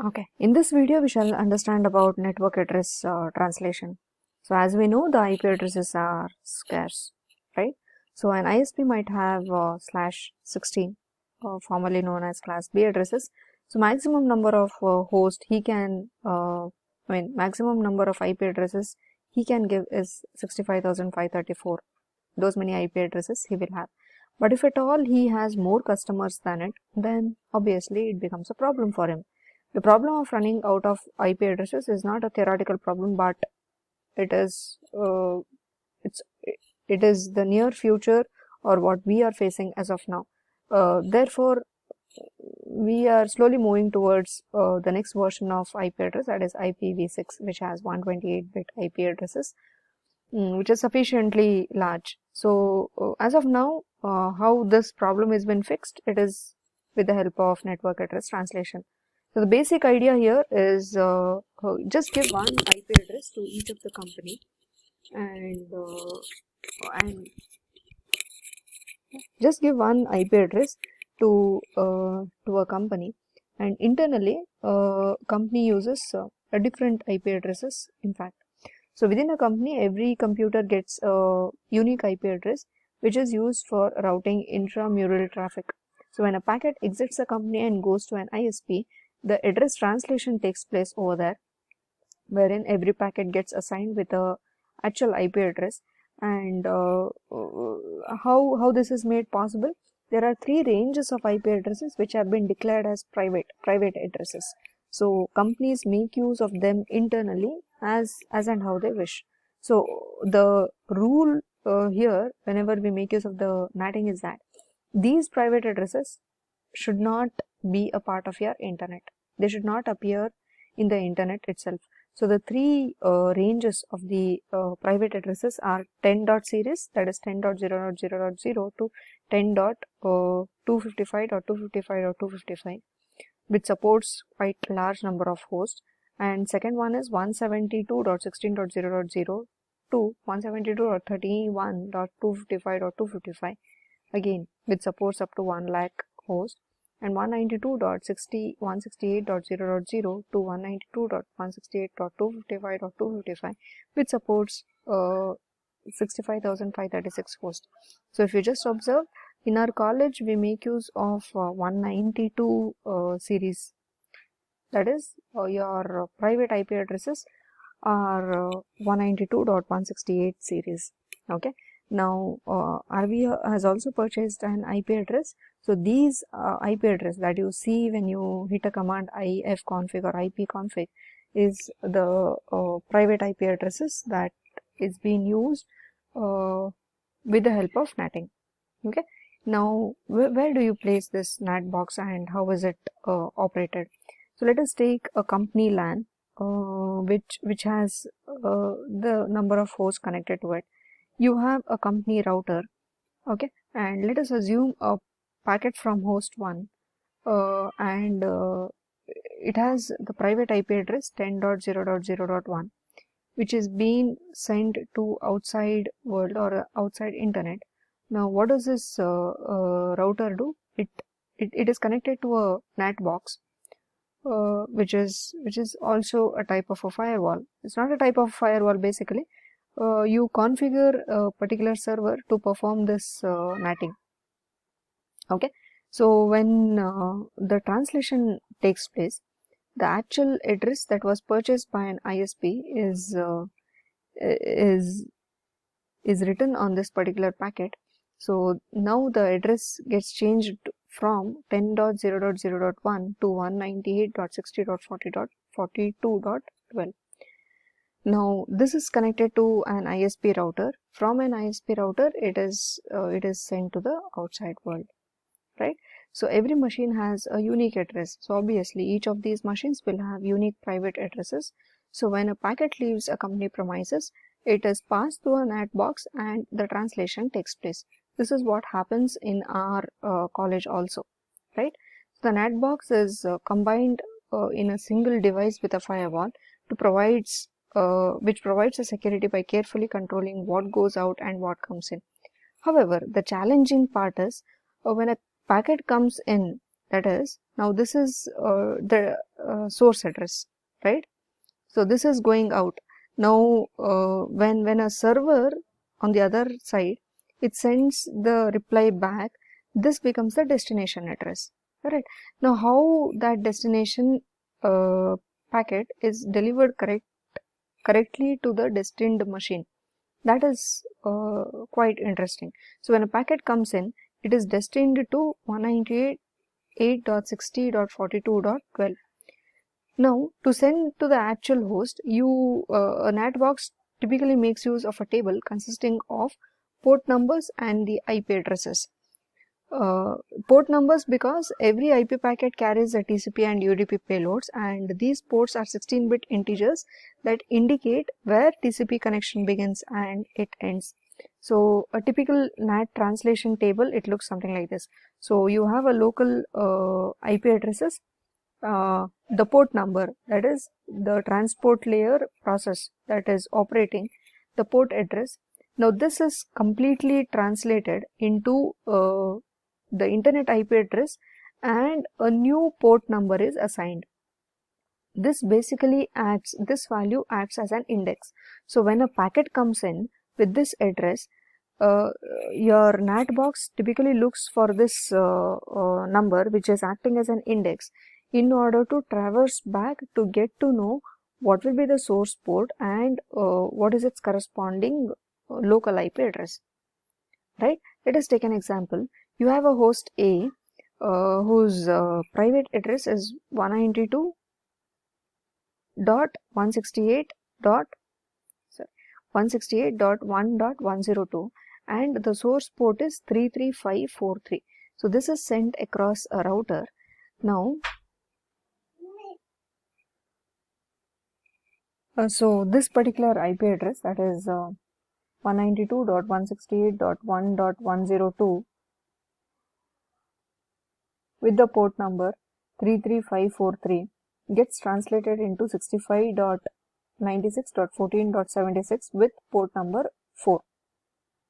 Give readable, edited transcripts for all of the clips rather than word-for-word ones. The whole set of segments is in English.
Okay, in this video we shall understand about network address translation. So as we know, the IP addresses are scarce, right? So an ISP might have /16, formerly known as class B addresses. So maximum number of maximum number of IP addresses he can give is 65,534. Those many IP addresses he will have. But if at all he has more customers than it, then obviously it becomes a problem for him. The problem of running out of IP addresses is not a theoretical problem, but it is it is the near future or what we are facing as of now. Therefore, we are slowly moving towards the next version of IP address, that is IPv6, which has 128-bit IP addresses, which is sufficiently large. So as of now, how this problem has been fixed, it is with the help of network address translation. So the basic idea here is just give one IP address to each of the company, and just give one IP address to a company, and internally company uses a different IP addresses. In fact, so within a company, every computer gets a unique IP address which is used for routing intramural traffic. So when a packet exits a company and goes to an ISP, the address translation takes place over there, wherein every packet gets assigned with a actual IP address. And how this is made possible? There are three ranges of IP addresses which have been declared as private addresses. So companies make use of them internally as and how they wish. So the rule here, whenever we make use of the NATing, is that these private addresses should not be a part of your internet. They should not appear in the internet itself. So the three ranges of the private addresses are 10.series, that is 10.0.0.0 to 10.255.255.255, which supports quite large number of hosts. And second one is 172.16.0.0 to 172.31.255.255, again which supports up to 1 lakh hosts, and 192.168.0.0 to 192.168.255.255, which supports 65,536 hosts. So if you just observe, in our college we make use of 192 series, that is your private IP addresses are 192.168 series. Okay, now RV has also purchased an IP address. So these IP address that you see when you hit a command ifconfig or ipconfig is the private IP addresses that is being used with the help of NATing. Okay, now where do you place this NAT box and how is it operated? So let us take a company LAN which has the number of hosts connected to it. You have a company router, okay, and let us assume a packet from host 1 and it has the private IP address 10.0.0.1, which is being sent to outside world or outside internet. Now what does this router do? It is connected to a NAT box, which is also a type of a firewall. It's not a type of firewall basically. You configure a particular server to perform this NATing. Okay, so when the translation takes place, the actual address that was purchased by an ISP is written on this particular packet. So now the address gets changed from 10.0.0.1 to 198.60.40.42.12. Now this is connected to an ISP router. From an ISP router, it is sent to the outside world, right? So every machine has a unique address. So obviously each of these machines will have unique private addresses. So when a packet leaves a company premises, it is passed through a NAT box and the translation takes place. This is what happens in our college also, right? The NAT box is combined in a single device with a firewall to provides which provides a security by carefully controlling what goes out and what comes in. However, the challenging part is when a packet comes in, that is, now this is source address, right? So this is going out. Now when a server on the other side, it sends the reply back, this becomes the destination address, right? Now how that destination packet is delivered correctly to the destined machine, that is quite interesting. So when a packet comes in, it is destined to 198.8.60.42.12. Now, to send to the actual host, a NAT box typically makes use of a table consisting of port numbers and the IP addresses. Port numbers, because every IP packet carries a TCP and UDP payloads, and these ports are 16-bit integers that indicate where TCP connection begins and it ends. So a typical NAT translation table, it looks something like this. So you have a local IP addresses, the port number, that is the transport layer process that is operating the port address. Now this is completely translated into the internet IP address, and a new port number is assigned. This basically this value acts as an index. So when a packet comes in with this address, your NAT box typically looks for this number, which is acting as an index, in order to traverse back to get to know what will be the source port and what is its corresponding local IP address, right? Let us take an example. You have a host A whose private address is 192.168.1.102 and the source port is 33543. So this is sent across a router. Now, so this particular IP address, that is 192.168.1.102 with the port number 33543 gets translated into 65.96.14.76 with port number 4,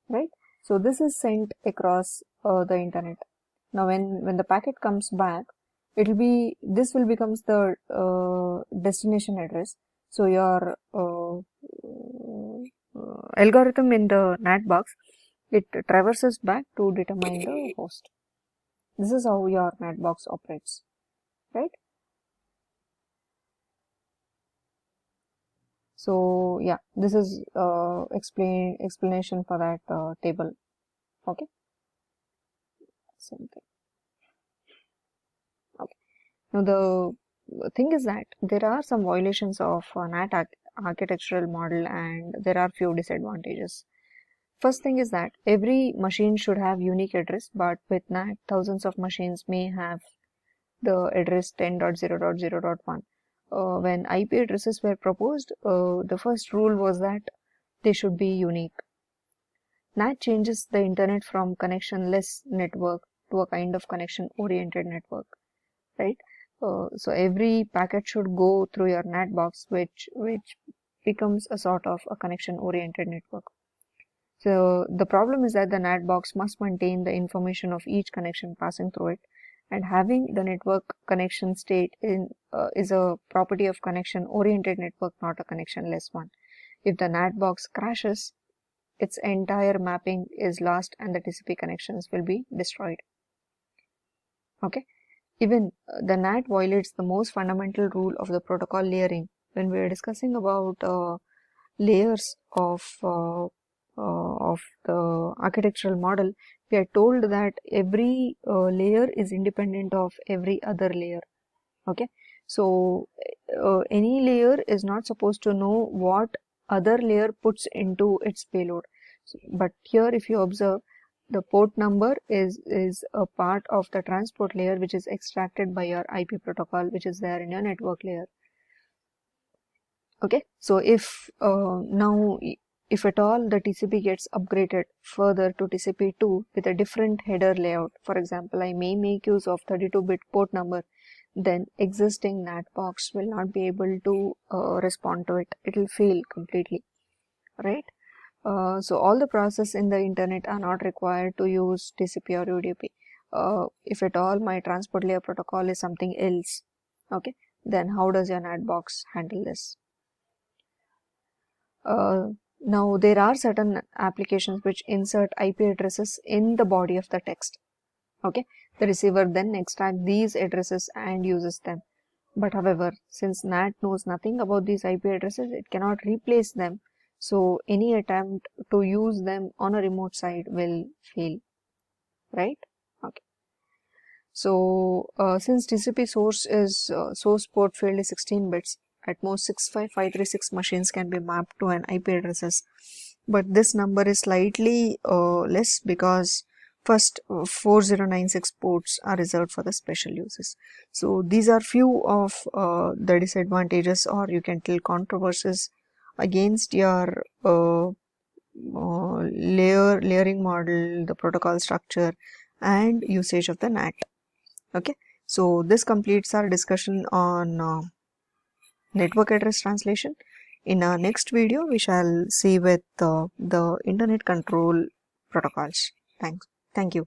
right? So this is sent across the internet. Now when the packet comes back, this will becomes the destination address. So your algorithm in the NAT box, it traverses back to determine the host. This is how your NAT box operates, right? So yeah, this is explanation for that table. Okay, same thing. Okay. Now the thing is that there are some violations of NAT architectural model, and there are few disadvantages. First thing is that every machine should have unique address, but with NAT, thousands of machines may have the address 10.0.0.1. When IP addresses were proposed, the first rule was that they should be unique. NAT changes the internet from connectionless network to a kind of connection-oriented network, right? So every packet should go through your NAT box, which becomes a sort of a connection-oriented network. So the problem is that the NAT box must maintain the information of each connection passing through it, and having the network connection state is a property of connection-oriented network, not a connectionless one. If the NAT box crashes, its entire mapping is lost and the TCP connections will be destroyed. Okay. Even the NAT violates the most fundamental rule of the protocol layering. When we are discussing about layers of the architectural model, we are told that every layer is independent of every other layer. Okay, so any layer is not supposed to know what other layer puts into its payload. But here, if you observe, the port number is a part of the transport layer, which is extracted by your IP protocol, which is there in your network layer. Okay, so if now if at all the TCP gets upgraded further to TCP2 with a different header layout, for example, I may make use of 32-bit port number, then existing NAT box will not be able to respond to it. It will fail completely, right? So all the processes in the internet are not required to use TCP or UDP. If at all my transport layer protocol is something else, okay, Then how does your NAT box handle this? Now there are certain applications which insert IP addresses in the body of the text. Okay, the receiver then extracts these addresses and uses them. But however, since NAT knows nothing about these IP addresses, it cannot replace them. So any attempt to use them on a remote site will fail, right? Okay. So since TCP source port field is 16 bits, at most 65536 machines can be mapped to an IP addresses. But this number is slightly less because first 4096 ports are reserved for the special uses. So these are few of the disadvantages, or you can tell controversies against your layering model, the protocol structure, and usage of the NAT. Okay, so this completes our discussion on network address translation. In our next video, we shall see with the internet control protocols. Thank you.